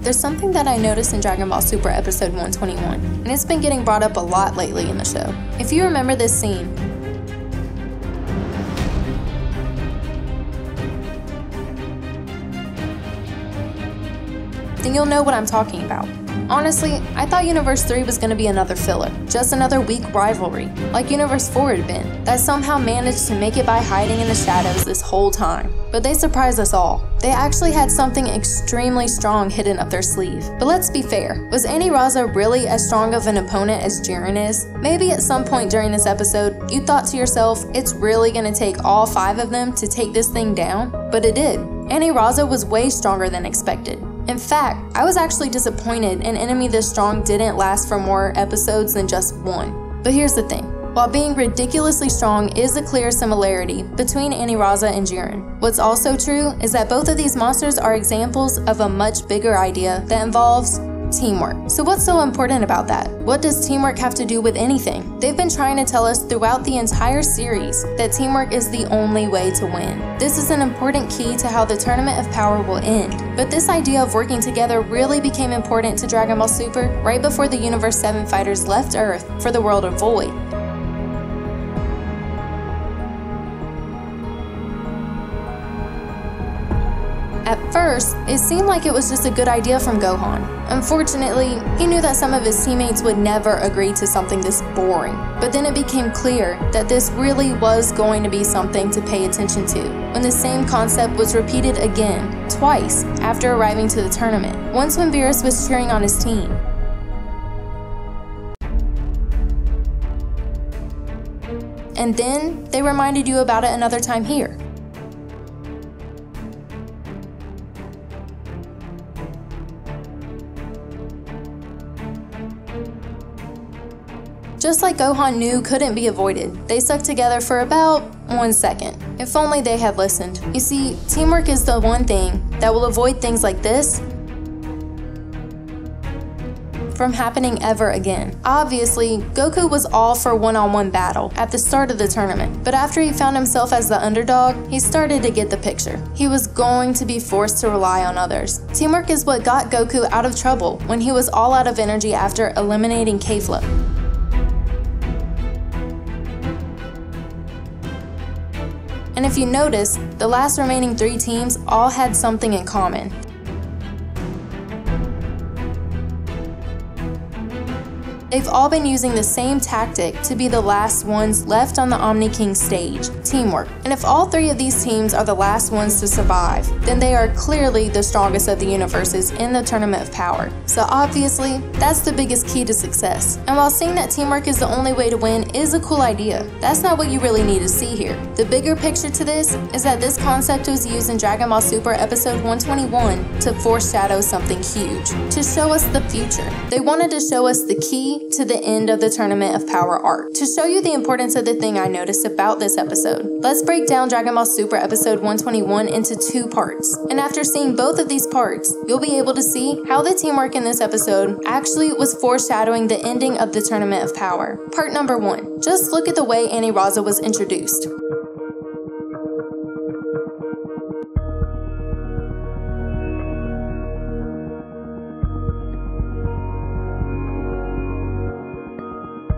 there's something that I noticed in Dragon Ball Super episode 121, and it's been getting brought up a lot lately in the show. If you remember this scene, then you'll know what I'm talking about. Honestly, I thought Universe 3 was going to be another filler, just another weak rivalry, like Universe 4 had been, that somehow managed to make it by hiding in the shadows this whole time. But they surprised us all. They actually had something extremely strong hidden up their sleeve. But let's be fair, was Aniraza really as strong of an opponent as Jiren is? Maybe at some point during this episode, you thought to yourself, it's really going to take all 5 of them to take this thing down? But it did. Aniraza was way stronger than expected. In fact, I was actually disappointed an enemy this strong didn't last for more episodes than just one. But here's the thing. While being ridiculously strong is a clear similarity between Aniraza and Jiren, what's also true is that both of these monsters are examples of a much bigger idea that involves teamwork. So what's so important about that? What does teamwork have to do with anything? They've been trying to tell us throughout the entire series that teamwork is the only way to win. This is an important key to how the Tournament of Power will end. But this idea of working together really became important to Dragon Ball Super right before the Universe 7 fighters left Earth for the world of Void. At first, it seemed like it was just a good idea from Gohan. Unfortunately, he knew that some of his teammates would never agree to something this boring. But then it became clear that this really was going to be something to pay attention to, when the same concept was repeated again, twice, after arriving to the tournament. Once when Beerus was cheering on his team. And then, they reminded you about it another time here. Just like Gohan knew couldn't be avoided, they stuck together for about 1 second. If only they had listened. You see, teamwork is the one thing that will avoid things like this from happening ever again. Obviously, Goku was all for one-on-one battle at the start of the tournament, but after he found himself as the underdog, he started to get the picture. He was going to be forced to rely on others. Teamwork is what got Goku out of trouble when he was all out of energy after eliminating Kefla. And if you notice, the last remaining 3 teams all had something in common. They've all been using the same tactic to be the last ones left on the Omni King stage, teamwork. And if all 3 of these teams are the last ones to survive, then they are clearly the strongest of the universes in the Tournament of Power. So obviously, that's the biggest key to success. And while seeing that teamwork is the only way to win is a cool idea, that's not what you really need to see here. The bigger picture to this is that this concept was used in Dragon Ball Super episode 121 to foreshadow something huge, to show us the future. They wanted to show us the key to the end of the Tournament of Power arc. To show you the importance of the thing I noticed about this episode, let's break down Dragon Ball Super episode 121 into 2 parts. And after seeing both of these parts, you'll be able to see how the teamwork in this episode actually was foreshadowing the ending of the Tournament of Power. Part number 1. Just look at the way Aniraza was introduced.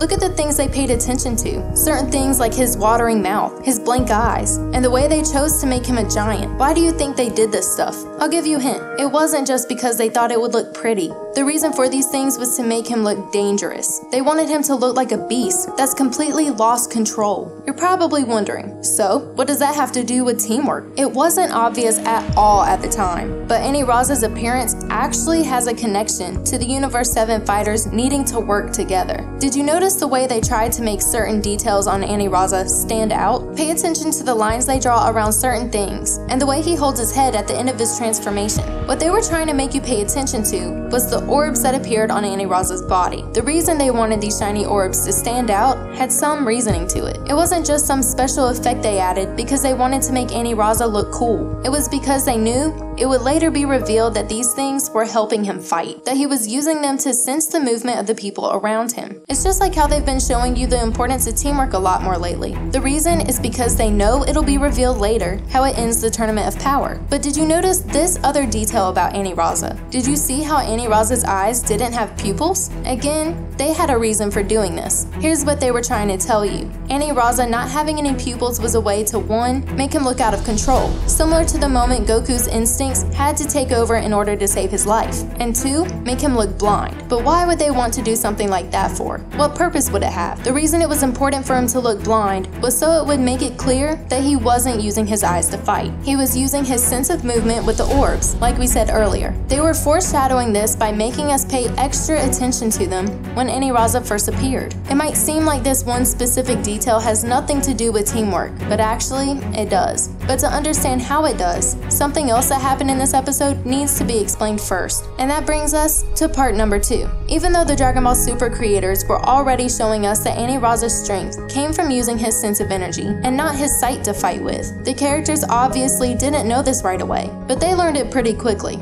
Look at the things they paid attention to. Certain things like his watering mouth, his blank eyes, and the way they chose to make him a giant. Why do you think they did this stuff? I'll give you a hint. It wasn't just because they thought it would look pretty. The reason for these things was to make him look dangerous. They wanted him to look like a beast that's completely lost control. You're probably wondering, so what does that have to do with teamwork? It wasn't obvious at all at the time, but Aniraza's appearance actually has a connection to the Universe 7 fighters needing to work together. Did you notice the way they tried to make certain details on Aniraza stand out? Pay attention to the lines they draw around certain things, and the way he holds his head at the end of his transformation. What they were trying to make you pay attention to was the orbs that appeared on Aniraza's body. The reason they wanted these shiny orbs to stand out had some reasoning to it. It wasn't just some special effect they added because they wanted to make Aniraza look cool. It was because they knew it would later be revealed that these things were helping him fight, that he was using them to sense the movement of the people around him. It's just like how they've been showing you the importance of teamwork a lot more lately. The reason is because they know it'll be revealed later how it ends the Tournament of Power. But did you notice this other detail detail about Aniraza. Did you see how Aniraza's eyes didn't have pupils? Again, they had a reason for doing this. Here's what they were trying to tell you. Aniraza not having any pupils was a way to 1. Make him look out of control, similar to the moment Goku's instincts had to take over in order to save his life, and 2. Make him look blind. But why would they want to do something like that for? What purpose would it have? The reason it was important for him to look blind was so it would make it clear that he wasn't using his eyes to fight. He was using his sense of movement with the orbs, like we said earlier. They were foreshadowing this by making us pay extra attention to them when Aniraza first appeared. It might seem like this one specific detail has nothing to do with teamwork, but actually, it does. But to understand how it does, something else that happened in this episode needs to be explained first. And that brings us to part number 2. Even though the Dragon Ball Super creators were already showing us that Aniraza's strength came from using his sense of energy and not his sight to fight with, the characters obviously didn't know this right away, but they learned it pretty quickly.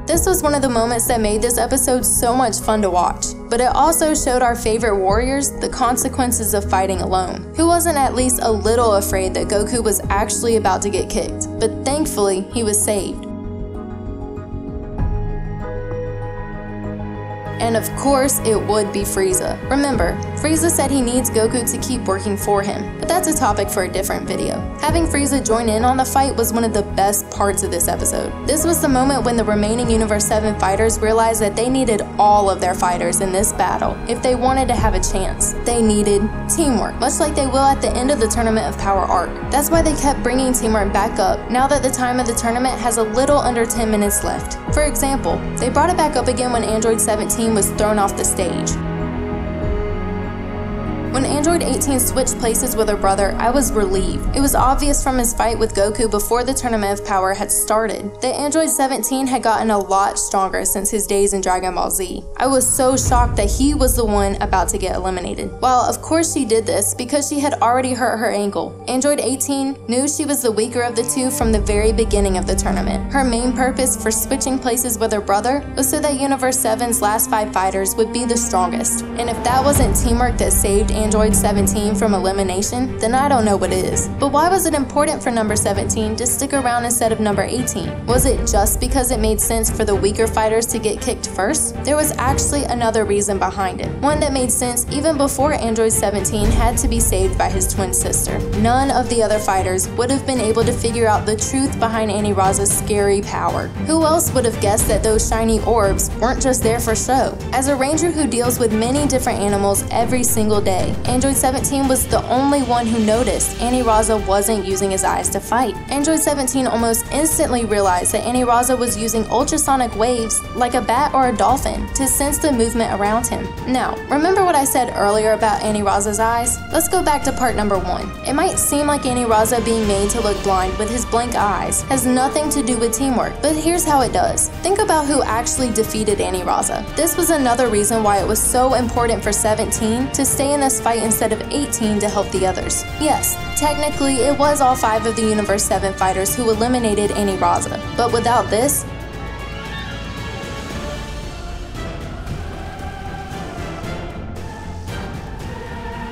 This was one of the moments that made this episode so much fun to watch, but it also showed our favorite warriors the consequences of fighting alone. Who wasn't at least a little afraid that Goku was actually about to get kicked, but thankfully he was saved. And of course, it would be Frieza. Remember, Frieza said he needs Goku to keep working for him, but that's a topic for a different video. Having Frieza join in on the fight was one of the best parts of this episode. This was the moment when the remaining Universe 7 fighters realized that they needed all of their fighters in this battle if they wanted to have a chance. They needed teamwork, much like they will at the end of the Tournament of Power arc. That's why they kept bringing teamwork back up now that the time of the tournament has a little under 10 minutes left. For example, they brought it back up again when Android 17 was thrown off the stage. When Android 18 switched places with her brother, I was relieved. It was obvious from his fight with Goku before the Tournament of Power had started that Android 17 had gotten a lot stronger since his days in Dragon Ball Z. I was so shocked that he was the one about to get eliminated. While of course she did this because she had already hurt her ankle, Android 18 knew she was the weaker of the two from the very beginning of the tournament. Her main purpose for switching places with her brother was so that Universe 7's last 5 fighters would be the strongest. And if that wasn't teamwork that saved Android 17 from elimination, then I don't know what is. But why was it important for number 17 to stick around instead of number 18? Was it just because it made sense for the weaker fighters to get kicked first? There was actually another reason behind it, one that made sense even before Android 17 had to be saved by his twin sister. None of the other fighters would have been able to figure out the truth behind Aniraza's scary power. Who else would have guessed that those shiny orbs weren't just there for show? As a ranger who deals with many different animals every single day, Android 17 was the only one who noticed Aniraza wasn't using his eyes to fight. Android 17 almost instantly realized that Aniraza was using ultrasonic waves like a bat or a dolphin to sense the movement around him. Now, remember what I said earlier about Aniraza's eyes? Let's go back to part number 1. It might seem like Aniraza being made to look blind with his blank eyes has nothing to do with teamwork, but here's how it does. Think about who actually defeated Aniraza. This was another reason why it was so important for 17 to stay in this fight instead of 18 to help the others. Yes, technically it was all 5 of the Universe 7 fighters who eliminated Aniraza, but without this,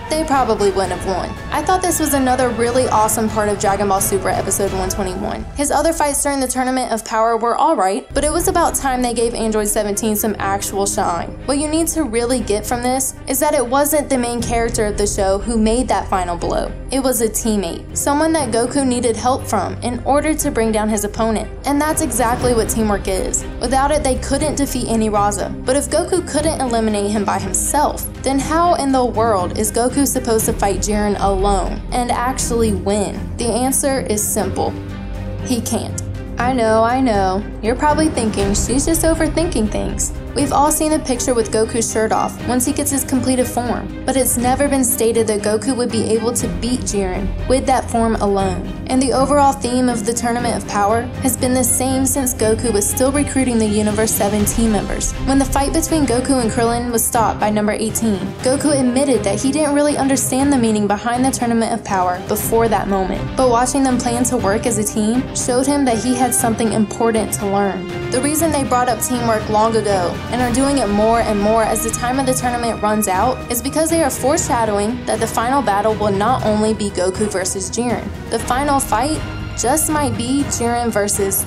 they probably wouldn't have won. I thought this was another really awesome part of Dragon Ball Super episode 121. His other fights during the Tournament of Power were alright, but it was about time they gave Android 17 some actual shine. What you need to really get from this is that it wasn't the main character of the show who made that final blow. It was a teammate, someone that Goku needed help from in order to bring down his opponent. And that's exactly what teamwork is. Without it, they couldn't defeat Aniraza. But if Goku couldn't eliminate him by himself, then how in the world is Goku supposed to fight Jiren alone and actually win? The answer is simple. He can't. I know. You're probably thinking she's just overthinking things. We've all seen a picture with Goku's shirt off once he gets his completed form, but it's never been stated that Goku would be able to beat Jiren with that form alone. And the overall theme of the Tournament of Power has been the same since Goku was still recruiting the Universe 7 team members. When the fight between Goku and Krillin was stopped by number 18, Goku admitted that he didn't really understand the meaning behind the Tournament of Power before that moment, but watching them plan to work as a team showed him that he had something important to learn. The reason they brought up teamwork long ago and are doing it more and more as the time of the tournament runs out, is because they are foreshadowing that the final battle will not only be Goku versus Jiren. The final fight just might be Jiren versus